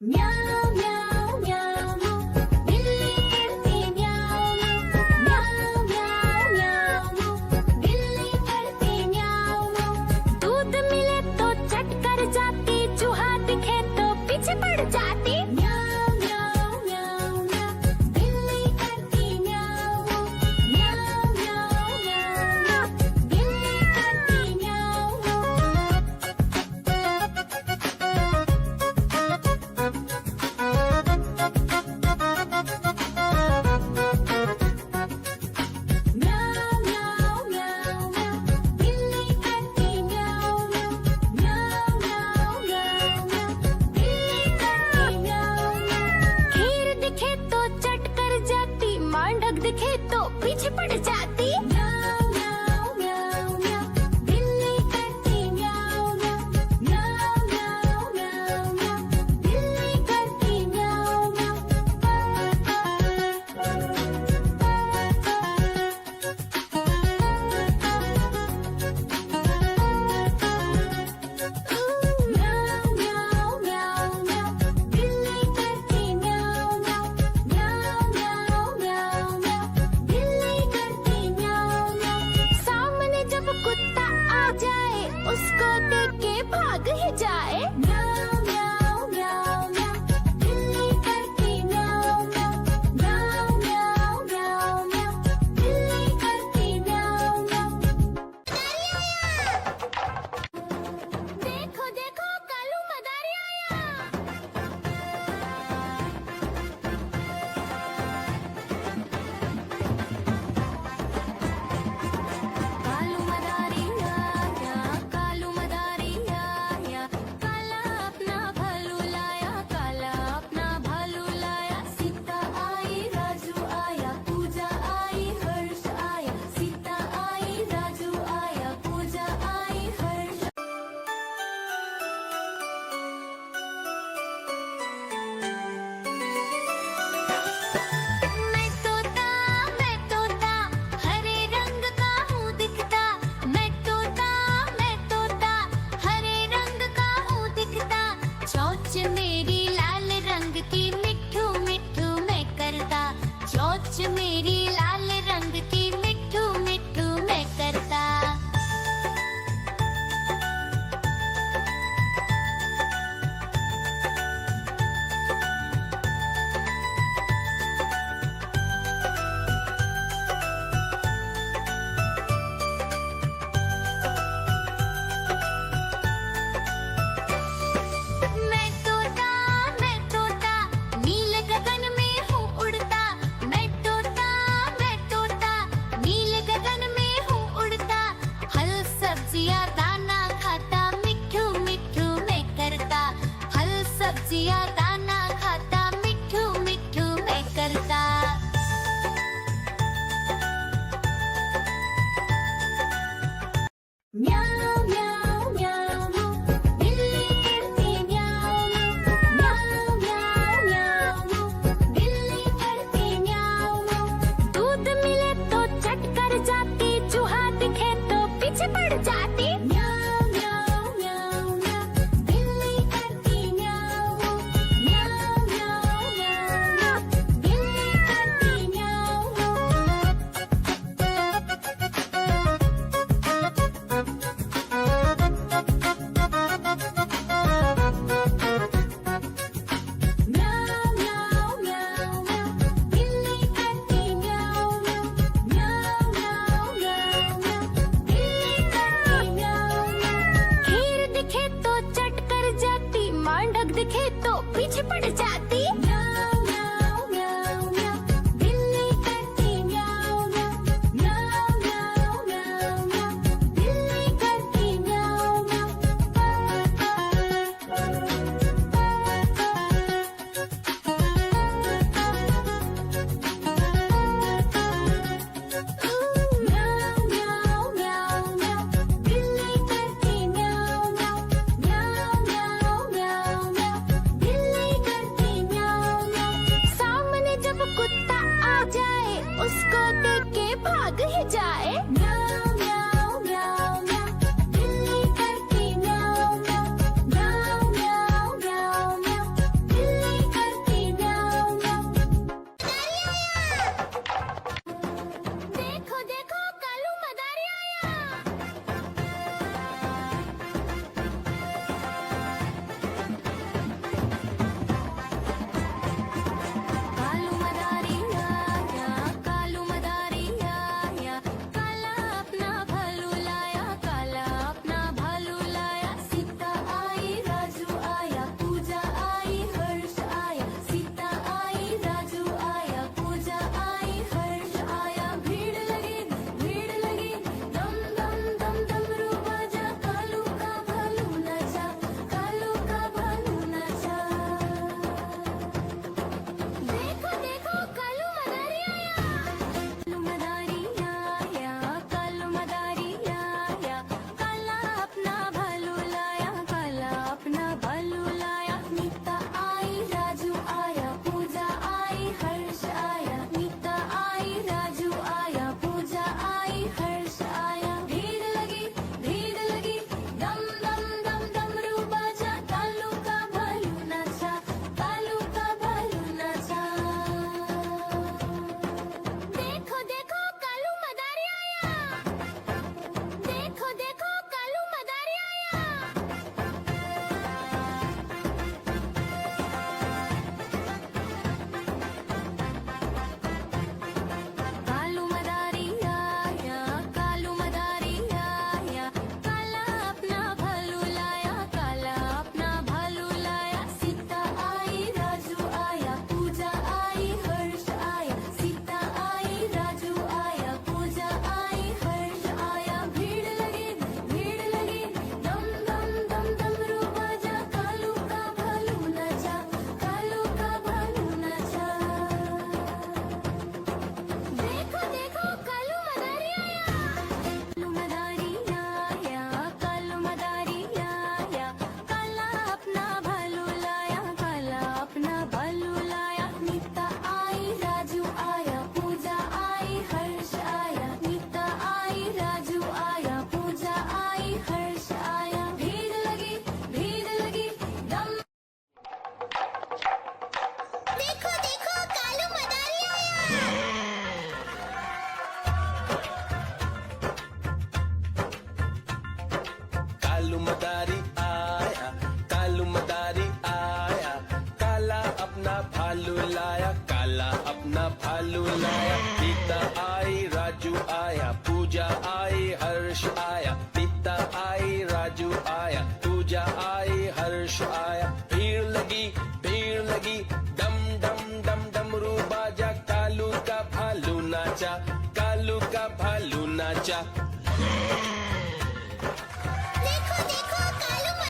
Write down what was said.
म्याऊं म्याऊं म्याऊं बिल्ली करती म्याऊं म्याऊं म्याऊं म्याऊं बिल्ली करती म्याऊं। दूध मिले तो चट कर जाती, चूहा दिखे तो पीछे पड़ जाती। म्याऊं म्याऊं म्याऊं म्याऊं बिल्ली करती म्याऊं म्याऊं म्याऊं म्याऊं बिल्ली करती म्याऊं। म्याऊं म्याऊं म्याऊं म्याऊं बिल्ली करती म्याऊं म्याऊं म्याऊं म्याऊं म्याऊं बिल्ली करती म्याऊं। खीर दिखे तो चट कर जाती, मांडक दिखे तो पीछे पड़ जाती। म्याऊं म्याऊं म्याऊं म्याऊं बिल्ली करती म्याऊं म्याऊं म्याऊं म्याऊं म्याऊं बिल्ली करती म्याऊं म्याऊं म्याऊं म्याऊं म्याऊं बिल्ली करती म्याऊं म्याऊं म्याऊं म्याऊं म्याऊं बिल्ली करती म्याऊं। सामने जब कुत्ता आ जाए, उसको देख के भाग ही जाए। म्याऊं म्याऊं म्याऊं म्याऊं बिल्ली करती म्याऊं म्याऊं म्याऊं म्याऊं म्याऊं बिल्ली करती म्याऊं। देखो देखो कालू मदारी आया। कालू मदारी आया, कालू मदारी आया, काला अपना भालू लाया, काला अपना भालू लाया। सीता आई राजू आया, पूजा आई हर्ष आया। सीता आई राजू आया, पूजा आई हर्ष। मैं तोता हरे रंग का हूँ दिखता। मैं तोता हरे रंग का हूँ दिखता। चोंच मेरी लाल रंग की, मिट्ठू मिट्ठू मैं करता। चोंच मेरी लाल रंग की, मिट्ठू मिट्ठू मैं करता। मैं तोता नील गगन में हूँ उड़ता। मैं तोता नील गगन में हूँ उड़ता। फल सब्जियाँ दाना खाता, मिट्ठू मिट्ठू मैं करता। फल सब्जियाँ दाना खाता, मिट्ठू मिट्ठू मैं करता। म्याऊं म्याऊं म्याऊं बिल्ली करती म्याऊं म्याऊं म्याऊं म्याऊं बिल्ली करती म्याऊं। दूध मिले तो चट कर जाती, चूहा दिखे तो पीछे पड़ जाती। म्याऊं म्याऊं म्याऊं म्याऊं बिल्ली करती म्याऊं म्याऊं म्याऊं म्याऊं बिल्ली करती म्याऊं। म्याऊं म्याऊं म्याऊं म्याऊं बिल्ली करती म्याऊं म्याऊं म्याऊं म्याऊं म्याऊं बिल्ली करती म्याऊं। खीर दिखे तो चट कर जाती, मांडक दिखे तो पीछे पड़ जाती। म्याऊं म्याऊं म्याऊं म्याऊं बिल्ली करती म्याऊं म्याऊं म्याऊं म्याऊं म्याऊं बिल्ली करती म्याऊं। म्याऊं म्याऊं म्याऊं म्याऊं बिल्ली करती म्याऊं म्याऊं म्याऊं म्याऊं म्याऊं बिल्ली करती म्याऊं। सामने जब कुत्ता आ जाए, उसको देख के भाग ही जाए। म्याऊं म्याऊं म्याऊं म्याऊं बिल्ली करती म्याऊं म्याऊं म्याऊं म्याऊं म्याऊं अपना भालू लाया, काला अपना भालू लाया। सीता आई, राजू आया, पूजा आई, हर्ष आया। सीता आई, राजू आया, पूजा आई, हर्ष आया। भीड़ लगी, डम डम डम डमरू बाजा। कालू का भालू नाचा, कालू का भालू नाचा।